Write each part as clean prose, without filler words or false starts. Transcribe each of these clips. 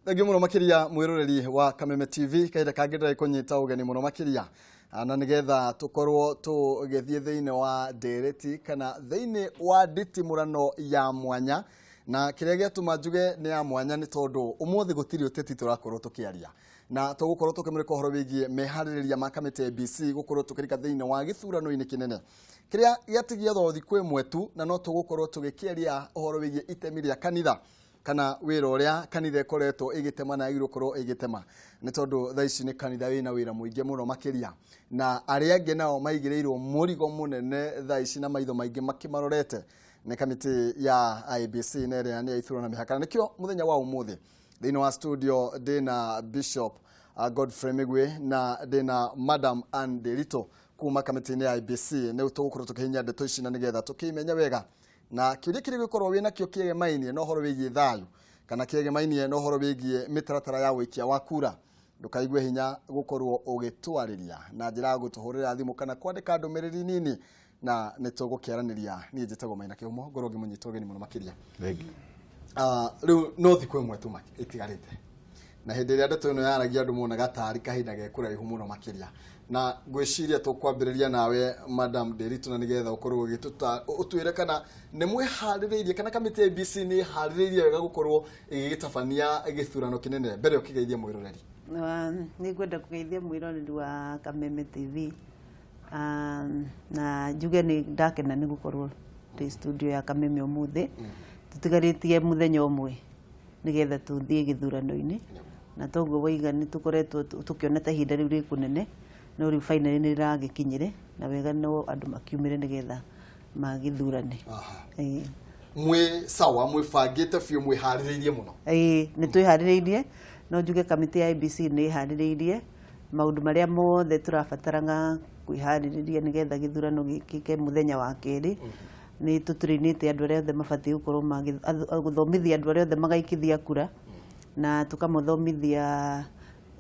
Thengio muno makiria mwiroreri wa Kameme TV kaida kagenda ikunyita ugeni muno makiria na nigetha tukorwo tugethie thiine wa ndereti kana thiine wa nditimurano ya mwanya na kiria giatuma njuge ni ya mwanya ni tondu umuthi gutiri uteti turakorwo tukiaria na tugukorwo tukimurika uhoro wigie mehaririria ma kamite ABC gukorwo tukirika thiine wa githurano-ini kinene kiria giatigia thothi kwi mwetu na no tugukorwo tugikiaria uhoro wigie itemi ria kanitha kana wira uria kanitha ikoretwo igitema na igikorwo igitema ni tondu thaa ici ni kanitha wina wira muingi muno makiria na aria angi nao maigireirwo murigo munene thaa ici na maitho maingi makimarorete ni kamiti ya IBC nere ni ithuro na mihaka nikio muthenya wa umuthi thiini wa studio dina Bishop Godfrey Migwe na dina Madam Ann Derito kuma kamiti ya IBC ne utugukorwo tukihinya ndeto ici na nigetha tukimenya wega na kiuria kiri gukorwo wina kio kiegemaini no horo wigie thayu kana kiegemaini no horo wigie mitaratara ya wikia wa kura ndukaigue hinya gukorwo ugitwariria na njira ya gutuhurira thimu kana kwandika ndumiriri nini na nitugukiaraniria ni njitego maina kiumo ngorogi munyitwo geni muno makiria riu no thikwe mwetu itigarite na hindi ria ndeto ino yaragia andu mona gatari kahinda gekura ihu muno makiria na gwiciria tukwambiriria nawe Madam Derito na nigetha ukorwo ugituta utwire kana ni mwihaririirie kana kamite ABC ni haririirie wega gukorwo igitabania githurano kinene mbere ukigeithia mwiroreri ni gwenda kugeithia mwiroreri wa Kameme TV na njuge ni ndakena ni gukorwo ndi studio ya Kameme umuthi tutigaritie muthenya umwe nigetha tuthie githurano-ini na toguo waiga ni tukoretwo tukioneta ihinda riu rikunene no riu finally ni riragikinyire na wega no andu makiumire nigetha magithurane mwe sawa mwe fagite fiu mwe haririirie muno ni twihaririirie no njuge kamiti ya IBC ni haririirie maundu maria mothe turabataranga kwihaririria nigetha githurano gikike muthenya wa keri ni tutrinite andu aria othe mabati gukorwo guthomithia andu aria othe magaikithia kura na tukamuthomithia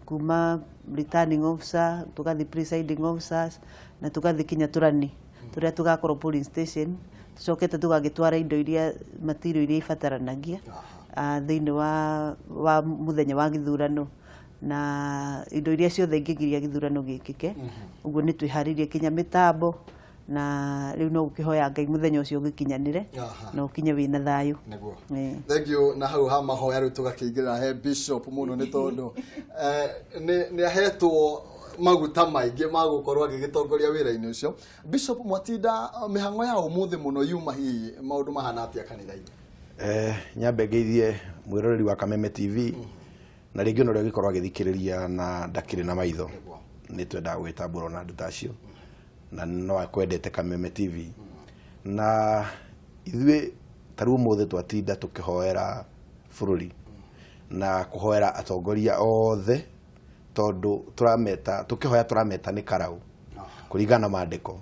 kuma returning officer tukathi presiding officers na tukathi kinya turani turia tugakorwo polling station tucokete tugagitwara indo iria material iria ibataranagia thiini wa muthenya wa githurano na indo iria ciothe ingigiria githurano gikike uguo ni twiharirie kinya mitambo na riu no ukihoya Ngai muthenya ucio gikinyanire na ukinye wina thayu niguo thank you na hau ha mahoya riu tugakiingira he Bishop muno ni tondu ni ahetwo maguta maingi magukorwo agigitongoria wira-ini ucio Bishop mwatinda mihango ya umuthi muno yuma hi maundu mahana atia kanitha-ini nyambe ngeithie mwiroreri wa Kameme TV na ringi no gikorwo agithikiriria na ndakiri na maitho ni twenda gwitambura na ndutacio na no akwendete Kameme TV na ithuĩ taru mothe twatinda tukihoera bururi na kuhoera atongoria othe tondu turameta tukihoya turameta ni karau kuringana maandiko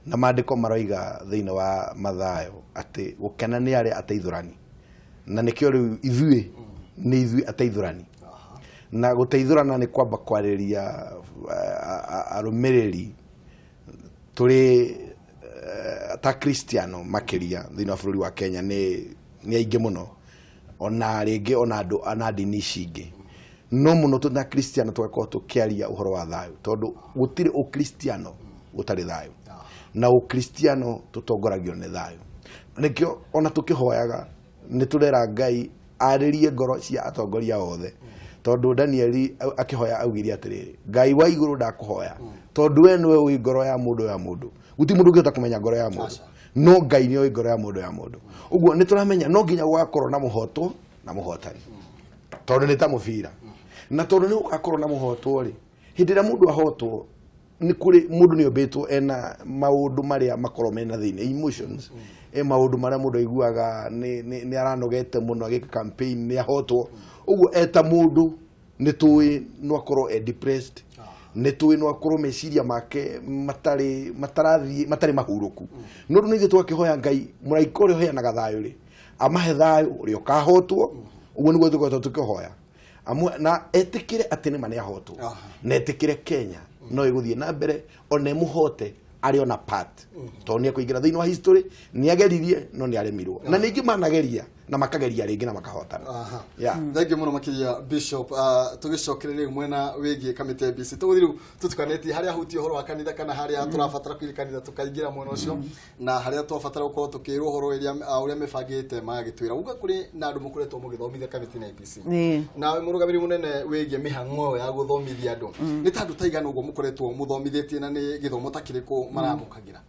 na maandiko maroiga thiini wa Mathayo ati gukena ni aria ateithurani na nikio riu ithuĩ ateithurani na guteithurana ni kwamba kwariria arumiriri turi ta Kristiano makiria thiini wa bururi wa Kenya ni aingi muno ona ringi ona andu ana ndini cingi no muno tuna Kristiano twako tukiaria uhoro wa thayu tondu gutiri ukristiano gutari thayu na ukristiano tutongoragio ni thayu nikio ona tukihoyaga ni turera Ngai aririe ngoro cia atongoria othe tondu Danieli akihoya augire atiriri Ngai wa iguru ndakuhoya tondu we niwe wi ngoro ya mundu guti mundu ngiota kumenya ngoro ya mundu no Ngai ni wi ngoro ya mundu uguo ni turamenya no nginya gwakorwo na muhoto na muhotani tondu ni ta mubira na tondu ni ugakorwo na muhoto ri hindi ria mundu ahotwo ni kuri mundu ni ombetwo ena maundu maria makorwo mena thini emotions maundu maria mundu aiguaga ni aranogete muno agika campaign ni ahotwo uguo eta mundu ni tuwi no akorwo depressed ni tuwi no akorwo meciria make matari mahuruku no ni ithu twakihoya Ngai muraiko uri heanaga thayu ri amahe thayu uri ukahotwo uguo niguo tugoto tukihoya na etikire ati ni mane ahotwo na etikire Kenya no iguthie na mbere one muhote ari ona part to ni kuingira thiini wa history ni ageririe no ni aremirwo na ningi manageria na makageria ringi na makahotana. Thengiå må no makiria Bishop tugicokereria mwena wigie kamiti ya IEBC tuguthiru tutukaneti haria huti horo wa kanitha kana haria turabatara kwirikanitha tukaingira mwena ucio na haria twabatara gukorwo tukirwo horo uria mebangite magitwira uga kuri na andu mukoretwo mugithomithia kamiti na IEBC na murugamiri munene wigie mihang'o ya guthomithia andu ni tandu taigana uguo mukoretwo muthomithitie na ni githomo takiriku maramukagira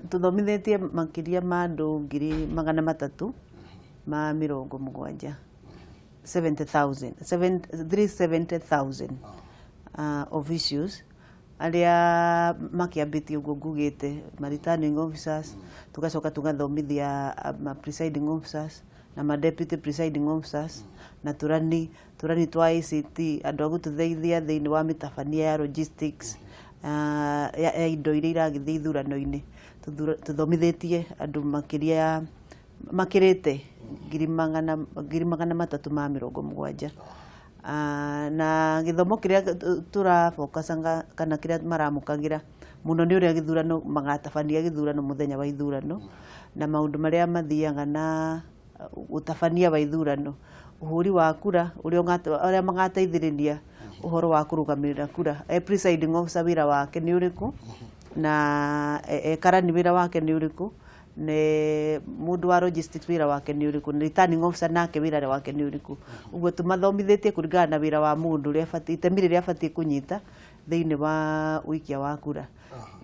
tuthomithitie makiria ma andu 370,000 370,000 of issues aria makiambitie uguo ngugite returning officers tugacoka tugathomithia presiding officers na ma deputy presiding officers na turani twa ICT andu agututheithia thiini wa mitabania ya logistics ya indo iria iragithii ithurano-ini tuthomithitie andu makirite 370,000 na githomo kiria turafocusanga kana kiria maramukagira muno ni uria githurano magatabania githurano muthenya wa ithurano na maundu maria mathiaga na utabania wa ithurano uhuri wa kura uria magateithiriria uhoro wa kurugamirira kura presiding officer wira wake ni uriku na karani wira wake ni uriku ne mundu wa logistics wira wake ni uriku returning officer nake wira wake ni uriku uguo tumathomithitie kuringana na wira wa mundu ria fati temire ria fati kunyita thiini wa wikia wa kura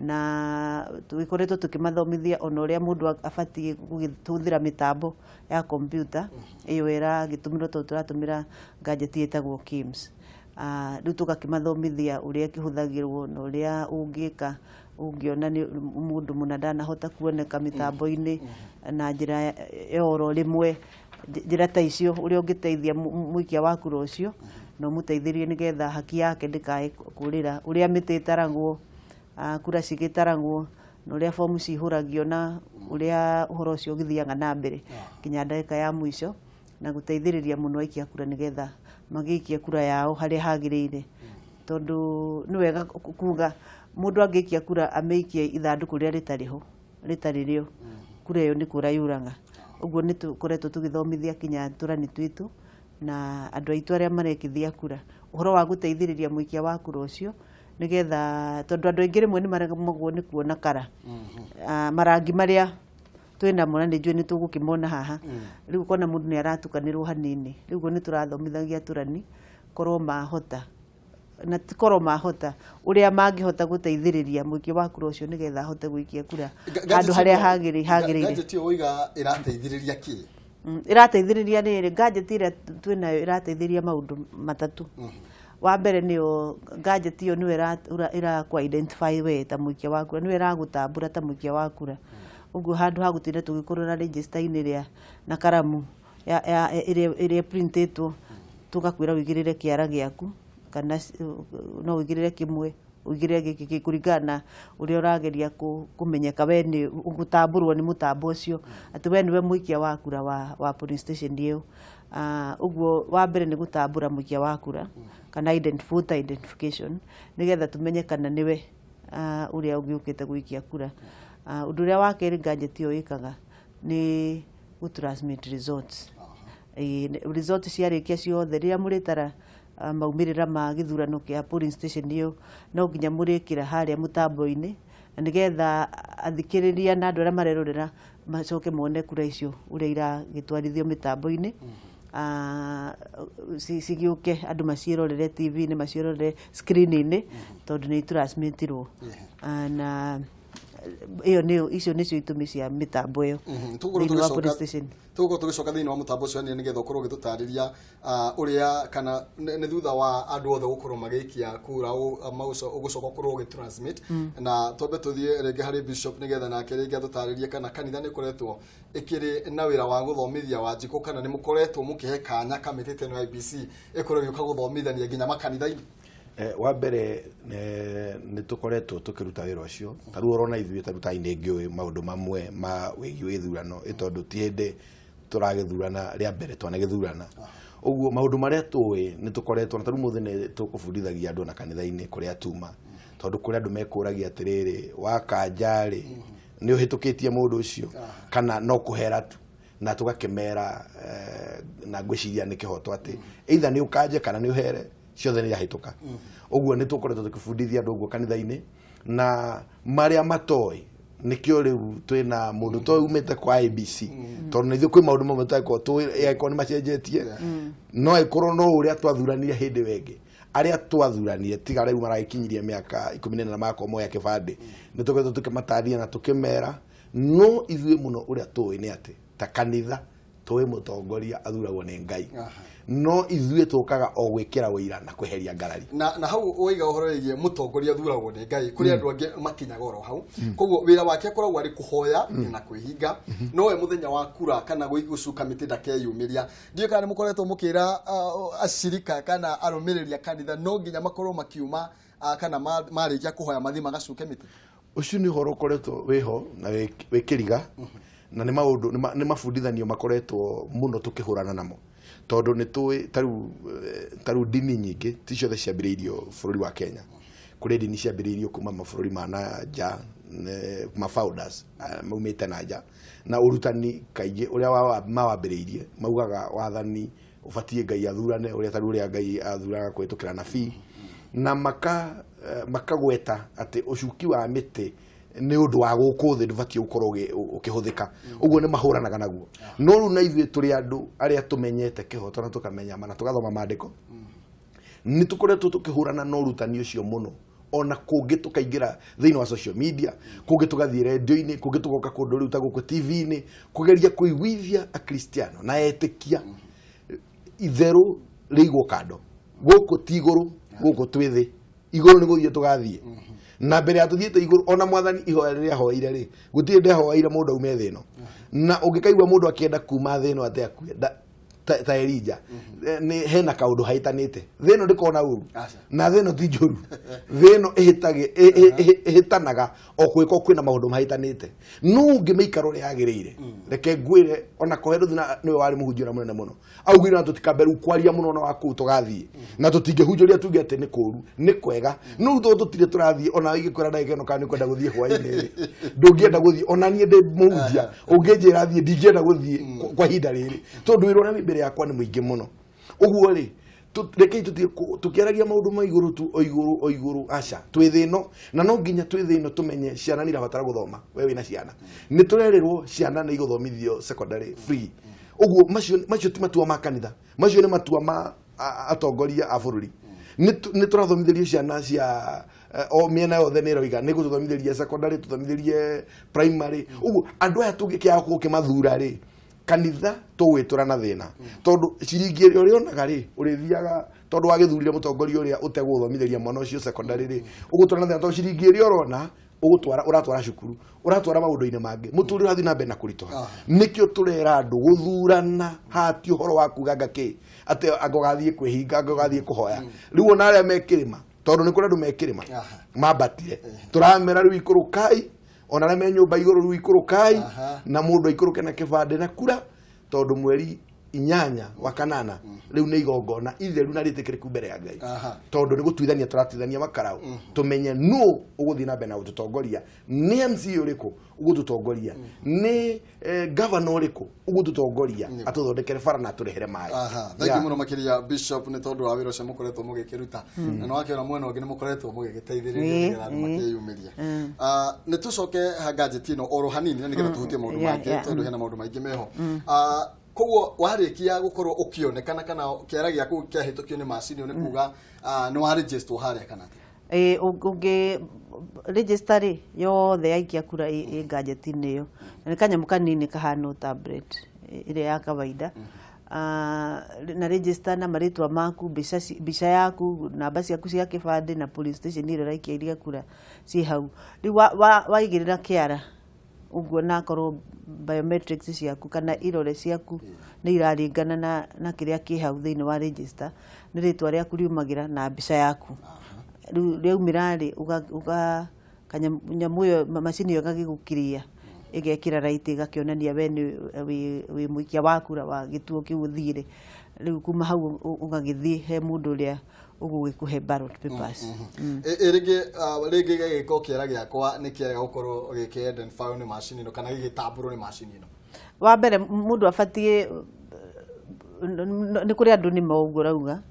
na twikoretwo tukimathomithia ona uria mundu afati gugituthira mitambo ya computer iyo era gitumirwo turatumira gadget yetagwo KIMS riu tugakimathomithia uria kihuthagirwo na uria ungika ungiona ni mundu muna ndanahota kuoneka mitambo-ini na njira yoro rimwe njira ta icio uria ungiteithia muikia wa kura ucio no muteithirie nigetha haki yake ndikae kurira uria miti itaragwo kura cigitaragwo na uria fomu cihuragio na uria uhoro ucio ugithiaga na mbere kinya ndagika ya mwisho na guteithiriria muno aikia kura nigetha magikia kura yao haria hagirire tondu ni wega kuga mundu angikia kura ameikie ithanduku ria ritaririo kura iyo ni kura yuraga uguo ni tukoretwo tugithomithia kinya turani twitu na andu aitu aria marekithia kura uhoro wa guteithiriria muikia wa kura ucio nigetha tondu andu aingi rimwe ni maremagwo ni kuona kara marangi maria twina mona ni njui ni tugukimona haha riu kona mundu ni aratukanirwo hanini riu ni turathomithagia turani korwo mahota na tikoro mahota uria mangihota guteithiriria muikia wa kura ucio nigetha ahote guikia kura andu haria hagirire gadget yo iga irateithiriria ki irateithiriria ni gadget ira twina irateithiriria maundu matatu wa mbere ni o gadget yo ni ira ku identify we ta muikia wa kura ni iragutambura ta muikia wa kura uguo handu hagutinda tugikorora register-ini ria na karamu iria printetwo tugakwira wigirire kiara giaku kana no wigirire kimwe wigirire giki kuringana uria urageria kumenyeka we ni gutamburwo ni mutambo ucio ati we niwe muikia wa kura wa police station iyo uguo wa mbere ni gutambura muikia wa kura kana voter identification nigetha tumenye kana niwe uria ugiukite guikia kura undu uria wa keri gadget iyo ikaga ni gutransmit results results ciarikia ciothe riria muritara maumirira ma githurano kia polling station iyo no nginya murikira haria mutambo-ini nigetha athikiriria na andu aria marerorera macoke mone kura icio uria iragitwarithio mitambo-ini sigiuke andu macirorere TV ni macirorere screen-ini tondu ni transmitirwo na iyo icio nicio itumi cia mitambo iyo tuguo tugicoka thiini wa mutambo ucio nigetha ukorwo gitutariria uria kana ni thutha wa andu othe gukorwo magikia kura ugucoka ukorwo ugitransmit na tombe tuthie ringi hari Bishop nigetha nake ringi atutaririe kana kanitha ni koretwo ikiri na wira wa guthomithia wa njiko kana ni mukoretwo mukihe kanya kamitite no IEBC ikorwo yuka guthomithania nginya makanitha-ini wa mbere ni tukoretwo tukiruta wira ucio taru urona ithuĩ taruta-ini ngiũĩ maundu mamwe ma wĩgiĩ ithurano itondu ti hĩndĩ turagithurana ria mbere twanagithurana uguo maundu maria tuĩ ni tukoretwo taru mũthĩ ni tukubundithagia andu na kanitha-ini kuria tuma tondu kuri andu mekuragia atiriri wa kanjari ni uhitukitie mundu ucio kana no kuhera tu na tugakemera na ngwiciria nä kä hoto atä either nä å kanje kana nä å here ciothe nä irahätũka ũguo nä tå koretwo tå kä bundithia andå guo kanitha-inä na marä a matoä nä kä o rä u twä na må ndå toä umä te kwa ABC tondå nä ithuä kwä maå ndå mamwe tåäkorwo nä macenjetie no äkorwo no å rä a twathuranire hä ndä wengä arä a twathuranire tiga rä u maragä kinyirie mä aka 14 makwa moya kä bandä nä tå koretwo tå kä matarithia na tå kä mera no ithuä må no å rä a tåä nä atä ta kanitha tåä må tongoria athuragwo nä Ngai no ithuä tå kaga o gwä kä ra wå ira na kwä heria ngarari na hau waiga uhoro wigie mutongoria thuragwo ni Ngai kuri andu angi makinyaga oro hau koguo wira wake akoragwo ari kuhoya na kwihinga no we muthenya wa kura kana gucuka miti ndakeyumiria ndio kana mukoretwo mukira ashirika kana arumiriria kanitha no nginya makorwo makiuma kana marikia kuhoya mathi magacuke miti ucio ni horo koretwo wiho na wikiriga na ni maundu ni mabundithanio makoretwo muno tukihurana namo tondu ni tui taru dini nyingi ti ciothe ciambiriirio bururi wa Kenya kuri dini ciambiriirio kuma mabururi ma nanja ma founders maumite nanja na urutani kaingi uria mawambiriirie maugaga wathani ubatie Ngai athurane uria taru uria Ngai athuraga kwitukira nabii na makagweta ati ucuki wa miti ni undu wa guku thi ndubati ukorwo ukihuthika uguo ni mahuranaga naguo no ru na ithuĩ turi andu aria tumenyete kihoto na tukamenya mana tugathoma maandiko ni tukoretwo tukihurana no rutani ucio muno ona kungi tukaingira thiini wa social media kungi tugathie radio-ini kungi tugoka kundu riu ta guku TV-ini kugeria kuiguithia akristiano na etikia itheru riigwo kando guku ti iguru guku twithi iguru ni guthie tugathie na mbere ya tuthiete iguru ona mwathani ihoya riria hoire ri gutie ndehoire mundu aume thino na ungikaigwa mundu akienda kuma thino ate akue ta Elija ni hena kaundu haitanite thino ndikona uru na thino ti njuru thino ihitanaga o kwiko kwina maundu mahaitanite no ngimeikaro ri yagirire reke ngwire ona koheru thina niwe wari muhunjira munene muno augire na tutikamberu kwaria muno na waku tugathie na tutingehunjuria tuge ati ni kuru ni kwega no thu tutire turathie ona igikwira ndagikeno kana ni kwenda guthie hwaini ndungienda guthie ona nie ndi muhunjia unginjira thie ndingienda guthie kwa hinda riri tondu wiro na mbere yakwa ni muingi muno uguo ri rekei tukiaragia maundu ma iguru tu o iguru aca twi thino na no nginya twi thino tumenye ciana ni rabatara guthoma we wina ciana ni turererwo ciana ni iguthomithio secondary free uguo macio ti matua ma kanitha macio ni matua ma atongoria a bururi ni turathomithirio ciana cia o miena yothe ni roiga ni gututhomithirie secondary tuthomithirie primary uguo andu aya tungikia kukimathura ri kanitha tugwitura na thina tondu ciringi ri orionaga ri urithiaga tondu wagithurire mutongoria uria uteguthomithiria mwana ucio secondary ri ugutura na thina tondu ciringi ri orona uratwara cukuru uratwara maundu-ini mangi muturi urathi na mbere na kuritoha nikio turera andu guthurana hati uhoro wa kuga ngaki ati agogathie kwihinga agogathie kuhoya riu ona aria mekirima tondu ni kuri andu mekirima mambatire turamera riu ikurukai ona aria me nyumba iguru riu ikurukai na mundu ikuruke na kibande na kura tondu mweri 8 wa kanana riu ni igongona itheru na ritikiriku mbere ya Ngai tondu ni gutwithania turatithania makarau tumenye no uguthii na mbere na ututongoria ni MC uriku ugututongoria ni governor uriku ugututongoria atuthondekere bara na turehere mai thank you muno makiria bishop ni tondu wa wiro cia mukoretwo mugikiruta na no wakiona mwena ungi ni mukoretwo mugigiteithiriria ngetha makiyumiria ni tucoke gadget ino oro hanini na nigetha tuhutie maundu mangi tondu hena maundu maingi meho koguo warikia gukorwo ukionekana kana kiara giaku kiahitukio ni macini ni kuga ni wa register haria kana ungi register yothe yaikia kura gadget-ini iyo ni kanyamu kanini kahana tablet ile ya kawaida na register na maritwa maku bisha yaku namba ciaku cia kibande na police station ile raikia iria kura ci hau riu waigirira kiara uguo na korwo biometrics ciaku kana irore ciaku ni iraringana na kiria ki hau thiini wa register ni ritwa riaku riumagira na mbica yaku riu mirari uga kanyamu yo macini yo gagigukiria igekira right igakionania we wi muikia wakura wa gituo kiu thire riu kuma hau ugagithie he mundu uria ugugikuhe ballot papers rigi giko kiara giakwa ni kiara gukorwo giki identify ni machine no kana gigitamburo ni machine no wa mbere mundu abatie ni kuri andu ni maugurauga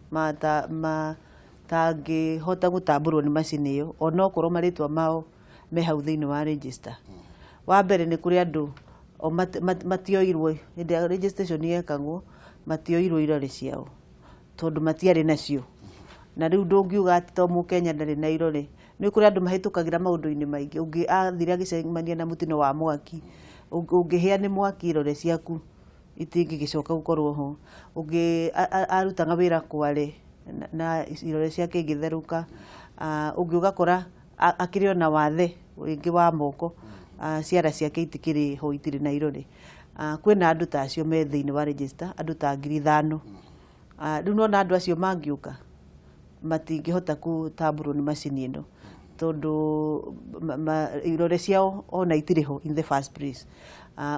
matangihota gutamburwo ni macini iyo ona okorwo maritwa mao me hau thiini wa register. Wa mbere ni kuri andu matioirwo hindi ya registration yekagwo matioirwo irore ciao tondu matiari nacio na riu ndungiuga ati to Mukenya ndari na irore. Ni kuri andu mahitukagira maundu-ini maingi ungi athire agicemania na mutino wa mwaki ungihia ni mwaki irore ciaku itingigicoka gukorwo ho ungi arutaga wira kware na irore ciake ingitheruka ungi ugakora akirio na wathe wingi wa moko ciara ciake itikiri ho itiri na irore. Kwina andu ta acio me thiini wa register andu ta 5,000 riu nona andu acio mangiuka matingihota gutamburwo ni macini ino tondu irore ciao ona itiriho in the first place.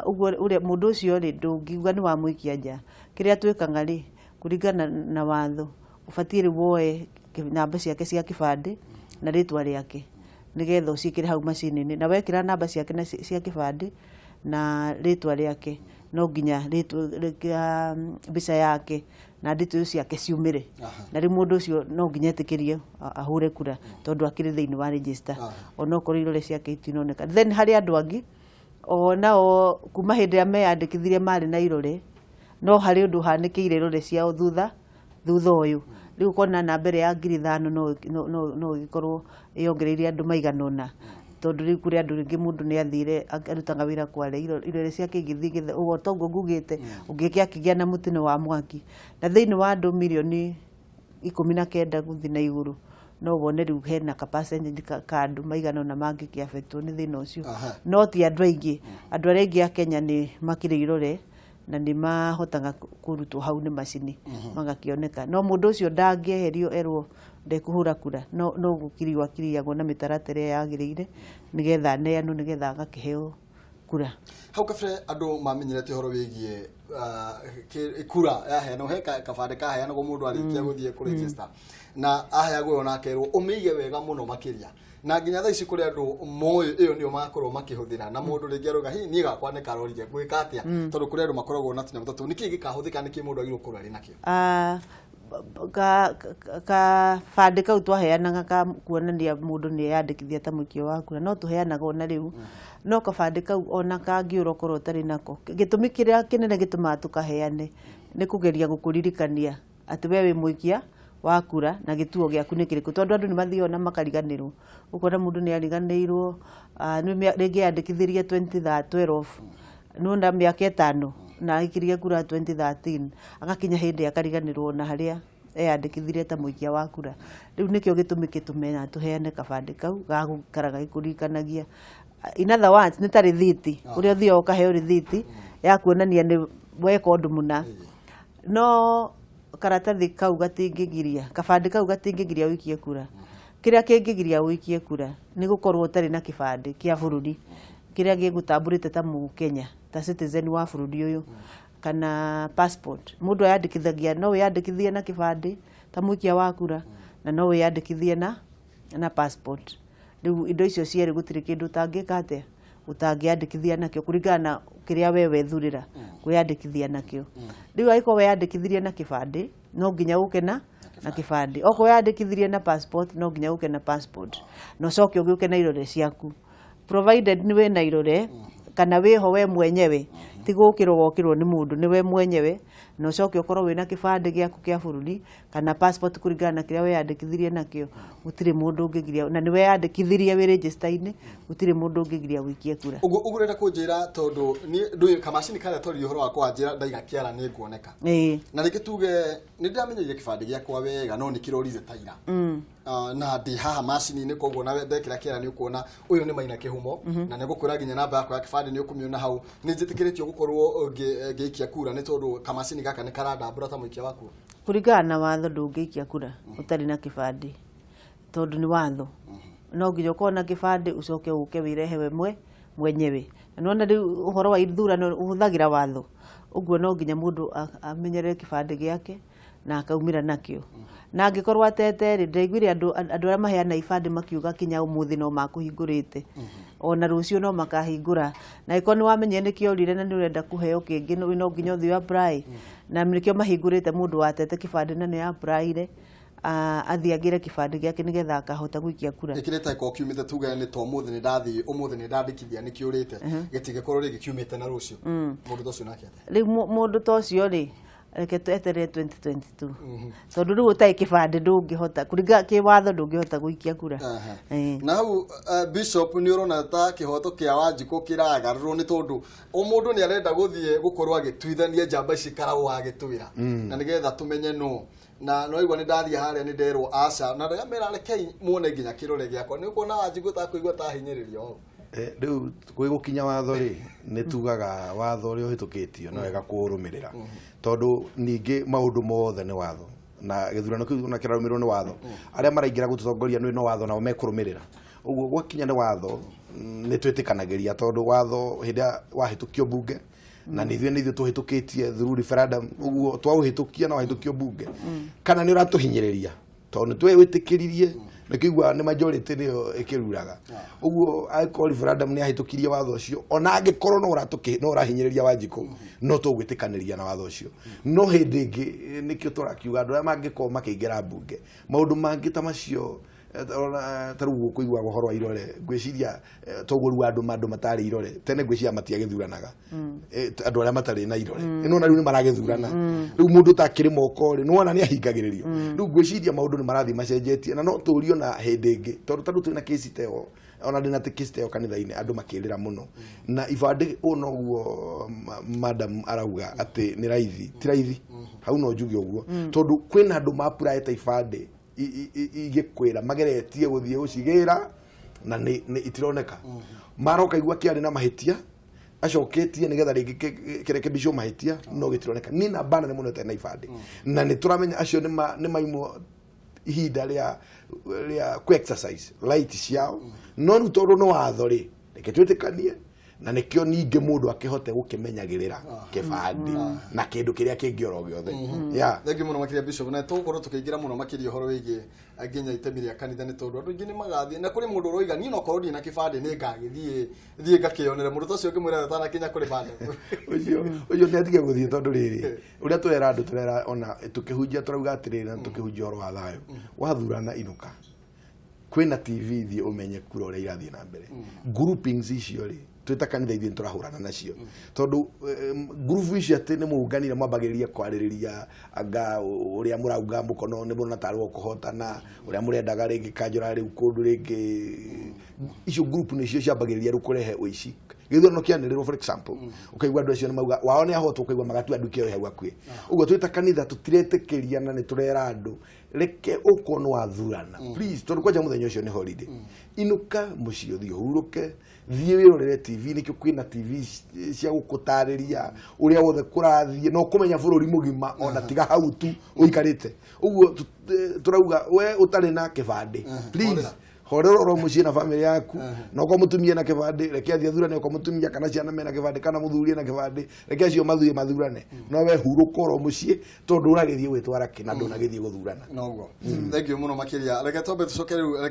Uguo ure mundu ucio ri ndungiuga ni wa mwikia nja kiria twikaga ri kuringana na watho ubatie ri woe namba ciake cia kibande na ritwa riake nigetha uciikire hau macini-ini na wekira namba ciake cia kibande na ritwa riake no nginya mbica yake na ndito ciake ciumire na ri mundu ucio no nginya etikirie ahure kura tondu akiri thiini wa register ona okorwo irore ciake itinoneka. Then hari andu angi onao kuma hindi ya meyandikithirie mari na irore no hari undu hanikiire irore ciao thutha uyu riu kona na mbere ya 5,000 no ikorwo iyongereire andu maiganona tondu riu kuri andu ringi mundu ni athire arutaga wira kware irore ciake igithigithe ugo tongo ngugite ungiki akigia na mutino wa mwaki na thiini wa andu milioni 19 guthi na iguru no wone riu hena capacity kandu maiganona mangiki affectwo ni thina ucio no ti andu aingi andu aria aingi a Kenya ni makiri irore na ni mahotaga kurutwo hau ni macini magakioneka no mundu ucio ndangieherio erwo ndekuhura kura no gukiriagwo na mitaratara yagiriire nigetha neanu nigetha agakiheo kura. Hau kabere andu mamenyerete horo wigie kura yaheanwo he kabande kaheanwo mundu arikia guthie ku register na aheagwo ona akerwo umeige wega muno makiria na nginya thaa ici kuri andu moyo iyo nio makorwo makihuthira na mundu ringi aroga hi ni gakwa ne karorire gwika atia tondu kuri andu makoragwo na tunya mutatu niki gikahuthika niki mundu agirwo kurwa ri nakio. Ka bande kau twaheanaga ka kuonania mundu ni yandikithia ta mwikio wa kura no tuheanaga ona riu no kabande kau ona kangiura korwo tari nako gitumi kiria kinene gituma tukaheane ni kugeria gukuririkania ati we wi mwikia wa kura na gituo giaku ni kiriku tondu andu ni mathio na makariganirwo ukona mundu ni ariganirwo ni ringi yandikithirie 2012 nunda miaka 5 na ikirie kura 2013 agakinya hindi akariganirwo na haria eyandikithirie ta mwikia wa kura riu nikio gitumi kitumena tuheane kabande kau gagukaraga ikurikanagia in other words ni tari thiti uria thio ukaheo rithiti ya kuonania ni weka undu muna no karatathi kau gatingigiria kabande kau gatingigiria wikie kura kiria kingigiria wikie kura ni gukorwo utari na kibande kia bururi kiria gigutamburite ta Mukenya ta citizen wa bururi uyu kana passport mundu yandikithagia no yandikithie na kibande ta mwikia wa kura na no yandikithie na passport. Riu indo icio cieri gutiri kindu tangika atia utangiandikithia nakio kuringana kiria wewe thurira kuyandikithia nakio. Riu aiko we yandikithirie na kibande no nginya uke na kibande oko yandikithirie na passport no nginya uke na passport no coke uke na irore ciaku provided ni we na irore kana wiho we mwenyewe tigukirwo gokirwo ni mundu ni we mwenyewe no coke ukorwo wina kibande giaku kia bururi kana passport kuringana na kiria we yandikithirie nakio gutire mundu ungigiria na ni we yandikithirie wi register-ini gutire mundu ungigiria wikie kura. Ugurenda kunjira tondu ni ndu kamacini kare tori uhoro wa kwanjira ndaiga kiara ni nguoneka na riki tuge ni ndamenyeire kibande giakwa wega no ni kirorize taira na ndi haha macini ni koguo na ndekira kiara ni ukuona uyu ni maina kihumo na ni gukura nginya namba yakwa ya kibande ni ukumiona hau ni njitikiritio gukorwo ngiikia kura ni tondu kamacini gaka ni karandambura ta mwikia waku kuringana na watho ndungiikia kura utari na kibande tondu ni watho no nginya ukorwo na kibande ucoke uke wirehe we mwenyewe nona riu uhoro wa ithurano uhuthagira watho uguo no nginya mundu amenyere kibande giake na akaumira nakio na angikorwo atete ri ndaiguire andu aria maheana ibande makiuga kinya umuthi no makuhingurite ona rucio no makahingura na iko ni wamenye nikio rire na ni urenda kuheo kingi no nginya uthi apply na nikio mahingurite mundu watete kibande na ni apply athiagire kibande giake nigetha akahota guikia kura ikireta iko kiumite tuga ni to umuthi ni ndathi umuthi ni ndandikithia ni kiurite gitigekorwo rigi kiumite na rucio mundu tocio nake ri mundu tocio ri reke tweterere 2022 tondu riu utai kibande ndungihota kuringa kiwatho ndungihota guikia kura na hau bishop ni urona ta kihoto kia Wanjiku kiragarurwo ni tondu umundu ni arenda guthie gukorwo agitwithania njamba ici karagwo agitwira na nigetha tumenye no na no igwa ni ndathia haria ni nderwo aca na ndagamera rekei muone nginya kirore giakwa ni kuona Wanjiku ta kuigwa ta hinyiririo riu kwi gukinya watho ri ni tugaga watho ri uhitukitio no wega kurumirira tondu ningi maundu mothe ni watho na githurano kiu na kirarumirwo ni watho aria maraingira gututongoria no watho nao mekurumirira uguo gwakinya ni watho ni twitikanagĩria tondu watho hinda wahitukio bunge na nithwe tuhitukitie through referendum uguo twauhitukia na wahitukio bunge kana ni uratuhinyiriria tondu twewĩtĩkĩririe nikigwa ni majority niyo ikiruraga uguo aiko referendum ni ahitukirie watho ucio ona angikorwo no urahinyiriria Wanjiku no tugwĩtĩkanĩria na watho ucio no hindi ingi nikio turakiuga andu aria mangikorwo makiingira bunge maundu mangi ta macio tarugu kuigwa gohoro irore gwiciria toguru andu matari irore tene gwiciria matiagithuranaga andu aria matari na irore ino na riu ni maragithurana riu mundu takiri moko ri nuona ni ahingagiririo riu gwiciria maundu ni marathi macenjetie na no turio na hindi ingi tondu twina kesi teo ona ndina kesi teo kanitha-ini andu makirira muno na ibande uno guo madam arauga ati ni raithi ti raithi hau no njuge uguo tondu kwina andu mapura eta ibande igikwira mageretie guthie ucigira na ni itironeka maroka igwa kiari na mahitia acoketie nigetha ringi kirekebisho mahitia no gitironeka ni na bana ni muno tena ibande na ni turamenya acio ni maimo ihinda ria ku exercise light ciao no rutondo no watho ri reke twitikanie na nikio ninge mundu akihote gukimenyagirira kibandi na kindu kiria kingioro giothe ya thank you muno makiria bishop na tukorwo tukiingira muno makiria horo wigi aginya itemi ria kanitha ni tondu andu ingi ni magathie na kuri mundu roiga ni no korwo ni na kibandi ni ngagithie ngakionera mundu tocio kimwira tana kinya kuri bandi ucio ni atige guthie tondu riri uria turera andu turera ona tukihunjia turauga atiriri na tukihunjia oro wa thayo wathurana inuka kwina TV thie umenye kura uria irathie na mbere groupings icio ri twitakanitha ithuĩ turahurana nacio tondu group icio ati ni muunganire mwambagiriria kwaririria anga uria murauga mukono ni murona tarwo kuhotana uria murendaga ringi kanjura riu kundu ringi icio group ni cio ciambagiriria rukurehe uici githurano kianirirwo for example ukaigwa andu acio ni mauga wao ni ahotwo ukaigwa magatu andu kio hau akui uguo twitakanitha tutiretekeria na ni turera andu reke ukono wathurana please tondu kwanja muthenya ucio ni holiday inuka mucio thio huruke thie wirorere TV nikio kwina TV cia gukutariria uria wothe kurathie no kumenya bururi mugima ona tiga hau tu uikarite uguo turauga we utari na kibande please horero mucie na family yaku no ko mutumie na kibande reke athie thurane ko mutumia kana ciana mena kibande kana muthurie na kibande reke acio mathurane no we hurukoro mucie tondu uragithie gwitwara kina ndunagithie guthurana noguo thank you muno makiria reke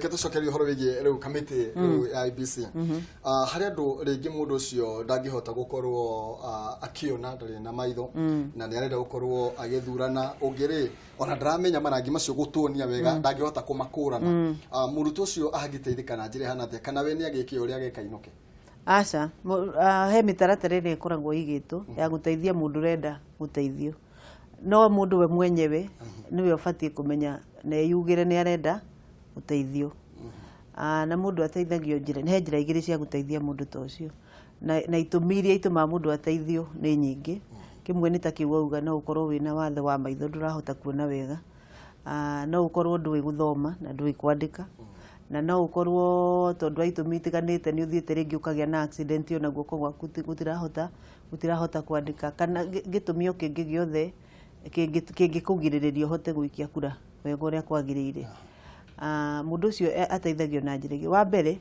tucokerie horo wigi riu committee ya IBC hari andu ringi mundu ucio ndangihota gukorwo akiona ndari na maitho na ni arenda gukorwo agithurana ungiri ona ndaramenya marangi macio gutuonia wega ndangihota kumakurana mundu tucio ahagiteithika na njire hana kana we ni agike uria agekainuke aca he mitaratara ĩrĩa ĩkoragwo igĩtwo ya guteithia mundu renda guteithio no mundu we mwenyewe niwe ubatie kumenya na yugire ni arenda guteithio na mundu ateithagio njira he njira igĩrĩ cia guteithia mundu tocio na itumiria ituma mundu ateithio ni nyingi kimwe ni takiuga uga no ukorwo wina wathe wa maitho ndurahota kuona wega no ukorwo ndui guthoma na ndui kwandika na no ukorwo tondu aitumi itiganite ni uthiite ringi ukagia na accident ona guoko gwaku gutirahota kwandika kana gitumio kingi giothe kingikugiriria hote guikia kura wega uria kwagiriire mundu ucio ateithagio na njira wa mbere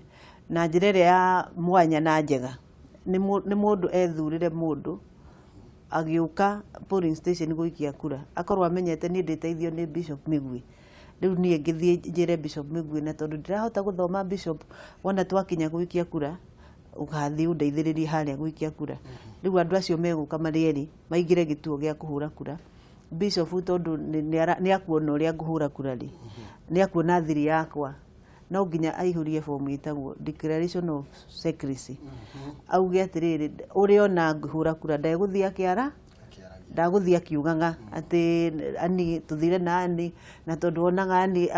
na njira ya mwanya na njega ni mundu ethurire mundu agiuka polling station guikia kura akorwo amenyete ni nditeithio ni Bishop Migwi riu nie ngithie njire Bishop Migwi na tondu ndirahota guthoma Bishop wona twakinya guikia kura ugathi undeithiririe haria guikia kura riu andu acio meguka marieri maingire gituo gia kuhura kura Bishop tondu ni akuona uria nguhura kura ri ni akuona thiri yakwa no nginya aihurie fomu itagwo declaration of secrecy auge atiriri uri ona nguhura kura ndaguthia kiara ndaguthia kiuganga ati ani tuthire na ani na tondu onaga ani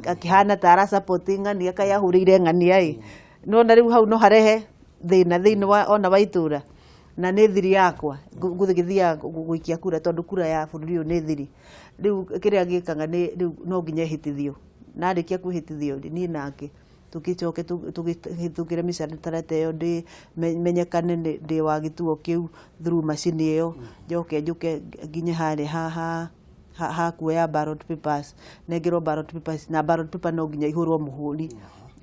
akihana tara supporting ani akayahurire ngani ai no na riu hau no harehe thina wa ona waitura na nĩ thiri yakwa ngũthigithia gũikia kura tondu kura ya bũrũri ũyũ nĩ thiri riu kĩrĩa gĩkaga riu no nginya ihĩtithio na arĩkia kwĩhĩtithio niĩ nake tugicoke tugĩhĩtũkĩre mĩtaratara ĩyo menyekane ndĩ wa gĩtuo kĩu through macini ĩyo njuke nginye harĩa ha kuoya ballot papers nengerwo ballot papers na ballot paper no nginya ihũrwo mũhũri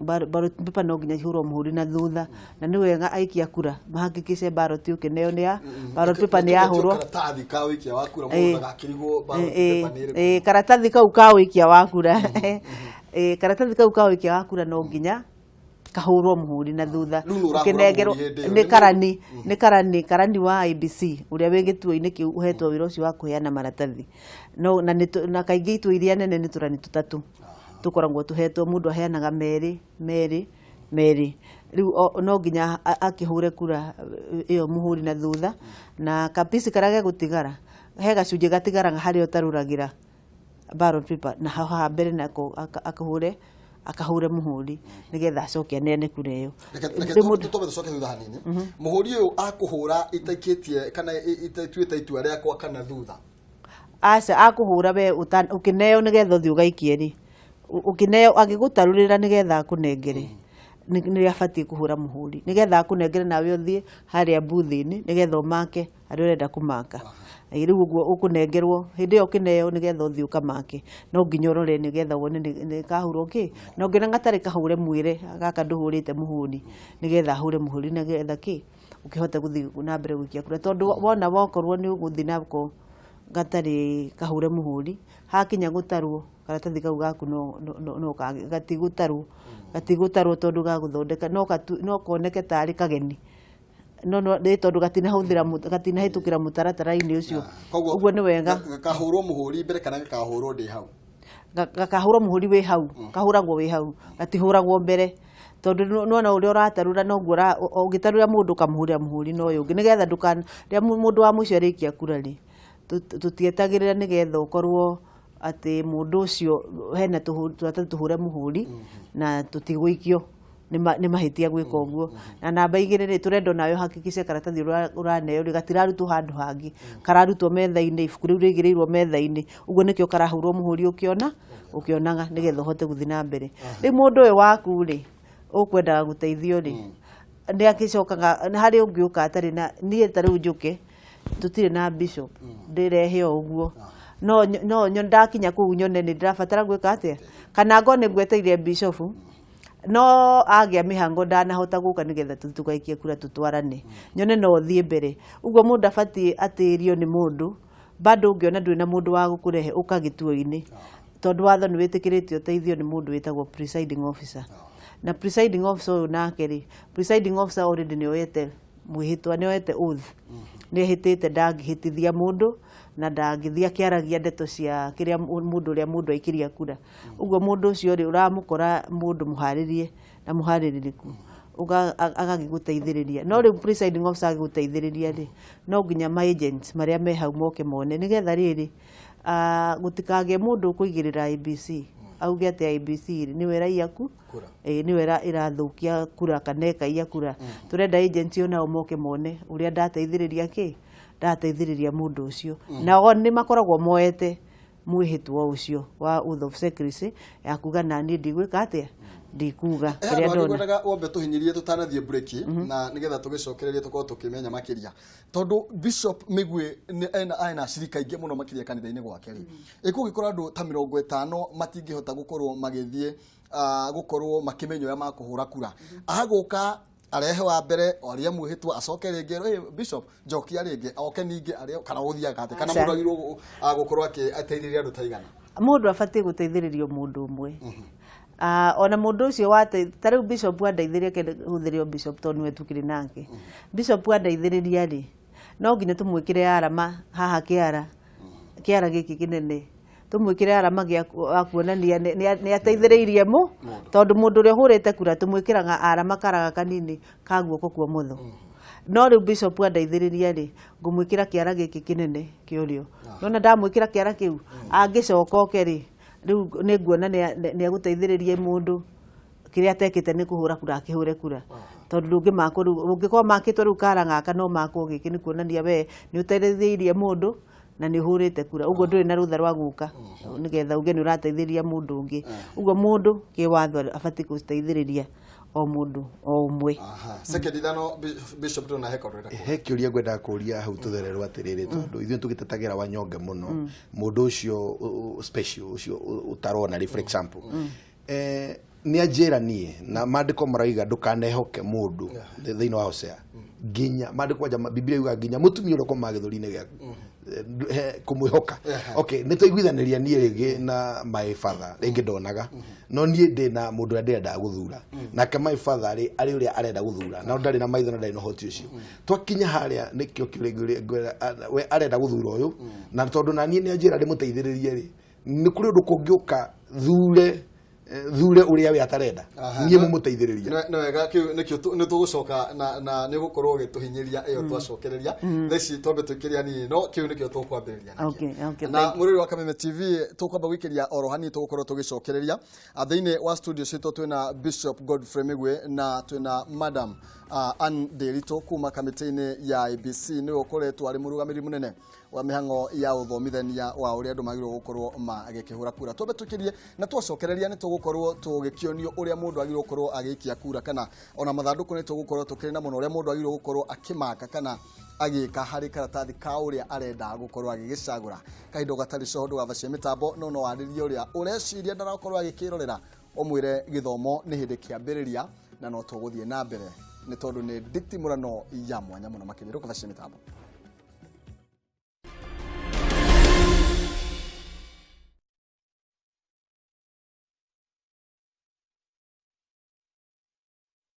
ballot paper no nginya ihũrwo mũhũri na thutha na nĩ wega aikia kura mahakikice ballot ũkĩneo nĩ ya ballot paper nĩ yahũrwo karatathi ka ũikia wa kura mũndũ agakĩrigwo ballot paper nĩ karatathi kau ka ũikia wa kura karatathi kau ka ũikia wa kura no nginya kahũrwo mũhũri na thutha ũkĩnengerwo nĩ karani wa IBC ũrĩa wĩ gĩtuo-inĩ kĩu ũhetwo wĩra ũcio wa kũheana maratathi na kaingĩ itua iria nene nĩ tũrani tũtatũ tukoragwo tuhetwo mundu aheanaga meri riu no nginya akĩhũre kura iyo muhuri na thutha na kapisi karage gutigara he gacunjĩ gatigaraga harĩa ũtarũragira ballot paper na haha mbere nako akahũre muhuri nigetha acoke aneane kura ĩyo tutobe tucoke thutha hanini muhuri ũyũ akũhũra itaikĩtie kana ituĩte itua rĩakwa kana thutha aca akũhũra we ũkĩneo nigetha ũthiĩ ũgaikie ri ukineo agigutarurira nigetha akunengere ni abatie kuhura muhuri nigetha akunengere nawe uthie haria booth-ini nigetha umake ari urenda kumaka riu uguo ukunengerwo hindi yo kineo nigetha uthie ukamake no nginya urore nigetha wone ni kahurwo ki no nginya gatari kahure mwire gaka nduhurite muhuri nigetha ahure muhuri nigetha ki ukihota guthie na mbere guikia kura tondu wona wokorwo ni uguthie nako gatari kahure muhuri hakinya gutarwo karatathi kau gaku no gatigũtarwo tondu gaguthondeka no koneke tari kageni no tondu gatinahĩtũkĩra mũtaratara-inĩ ũcio ũguo nĩ wega gakahũrwo mũhũri mbere kana gakahũrwo ndĩ hau gakahũrwo mũhũri wĩ hau kahũragwo wĩ hau gatihũragwo mbere tondu nona ũrĩa ũratarura noguo ũngĩtarura mũndũ kamũhũrĩra mũhũri no ũyũ ũngĩ nigetha rĩrĩa mũndũ wa mũico arĩkia kura rĩ tutietagĩrĩra nigetha ũkorwo ati mundu ucio hena tuhure muhuri na tutigũikio ni mahitia gwika uguo na namba igĩrĩ rĩ turendo nayo hakikice karatathi uraneo rĩ gatirarutwo handu hangi kararutwo metha-inĩ ibuku rĩu rĩigĩrĩirwo metha-inĩ ũguo nĩkĩo karahũrwo muhuri ũkĩonaga nigetha ũhote gũthiĩ na mbere rĩu mũndũ ũyũ waku rĩ ũkwendaga gũteithio rĩ nĩ agĩcokaga harĩ ũngĩũka atarĩ na niĩ tarĩu njũke tutirĩ na Bishop ndĩrehe o ũguo no ndakinya kuu nyone ni ndirabatara gwika atia kana ngone ngweteire Bishop no agĩa mĩhango ndanahota gũka nigetha tugaikie kura tutwarane nyone no thie mbere uguo mundu abatie atĩrio ni mundu bado ũngĩona ndũrĩ na mundu wa gũkũrehe ũka gĩtuo-inĩ tondu watho nĩ wĩtĩkĩrĩtio ũteithio ni mundu wĩtagwo presiding officer na presiding officer ũyũ nake rĩ presiding officer already nĩ oyete mwĩhĩtwa nĩ oyete oath nĩ ehĩtĩte ndangĩhĩtithia mundu na ndangĩthia kĩaragia ndeto cia kĩrĩa mundu ũrĩa mundu aikiria kura uguo mundu ũcio rĩ ũramũkora mundu muharĩrie na muharĩrĩrĩku agagĩgũteithĩrĩria no rĩu presiding officer agĩgũteithĩrĩria rĩ no nginya ma agents marĩa me hau moke mone nigetha rĩrĩ gũtikagĩe mundu ũkũigĩrĩra IBC auge atĩ IBC nĩ wera iaku nĩ wera ĩrathũkia kura kana ĩkaiya kura turenda agents onao moke mone ũrĩa ndateithĩrĩria ndateithĩrĩria mundu ũcio nao nĩ makoragwo moete mwĩhĩtwa ũcio wa oath of secrecy ya kuga naniĩ ndigwĩka atĩa ndikuga kĩrĩa ndona wambe tũhinyirie tũtanathiĩ break na nigetha tũgĩcokererie tũkorwo tũkĩmenya makĩria tondu Bishop Migwi ena acirika ingĩ mũno makĩria kanitha-inĩ gwake rĩ ĩkũgĩkorwo andũ ta 50 matingĩhota gũkorwo magĩthiĩ gũkorwo makĩmenya ũrĩa makũhũra kura agũka arehe wa mbere oria muhitwa acoke ringi bishop jokia ringi oke ningi aria kana guthiaga ate kana mundu agirwo gukorwo ateithĩrĩria andu taigana mundu abatie guteithĩrĩrio mundu umwe ona mundu ucio wate tariu bishop andeithĩrie kende huthirio bishop tonu wetukire nake bishop andeithĩrĩria ri no nginya tumwikire arama haha kiara giki kinene tumwikire arama gya kuonania ni ateithĩrĩirie mu tondu mundu uria hurite kura tumwikiraga arama karaga kanini kaguoko kwa mutho no riu bishop andeithĩrĩria ri ngumwikira kiara giki kinene kiurio nona ndamwikira kiara kiu angicoka oke ri riu ni nguona ni aguteithĩrĩrie mundu kiria atekite ni kuhura kura akihure kura tondu ndungi mako ungikorwo makitwo riu kara ngaka no mako giki ni kuonania we ni uteithĩrĩirie mundu na ni hurite kura ugo nduri na rutha rwa guka nigetha uge ni urateithĩrĩria mundu ungi ugo mundu kiwatho abati guteithĩrĩria o mundu o umwe second ithano bishop tuna hekiuria ngwenda kuria hau tuthererwo atiriri tondu ithuĩ tugitetagira Wanyonge muno mundu ucio special ucio utarona for example ni ajira nie na maandiko maraiga ndukanehoke mundu thiini wa Hosea nginya maandiko ja Biblia yuga nginya mutumia uroko magithuri-ini giaku kumwihoka okay nituiguithaniria nie rigi na my father ringi ndonaga no nie ndina mundu ndenda guthura nake my father ari uria arenda guthura na ndari na maitho na ndari no hoti ucio twakinya haria nikio kiuria we arenda guthura uyu na tondu na nie ni ajira ndi muteithiririe ri ni kuri undu kungiuka thure uria we atarenda nie mumuteithiriria no wega kiu ni tugucoka na ni gukorwo gituhinyiria iyo twacokereria theci twambe twikiria ni no kiu nikio tukwambiriria na muriri wa Kameme TV tukwamba gwikiria orohani tugukorwo tugicokereria thiini wa studio citu twina Bishop Godfrey Migwe na twina Madam Ann Derito kuma kamiti-ini ya IBC ni ukoretwo ari murugamiri munene wa mihango ya uthomithania wa uria andu magirwo gukorwo magikihura kura twambe twikirie na twacokereria ni tugukorwo tugikionio uria mundu agirwo gukorwo agikia kura kana ona mathanduku ni tugukorwo tukirina muno uria mundu agirwo gukorwo akimaka kana agika hari karatathi ka uria arenda gukorwo agigicagura kaindo gatari condo wa vacia mitambo no waririe uria ureciria ndarakorwo agikirorera omwire githomo ni hindi kiambiriria na no tuguthie na mbere ni tondu ni nditimurano ya mwanya muno makiriro kwa vacia mitambo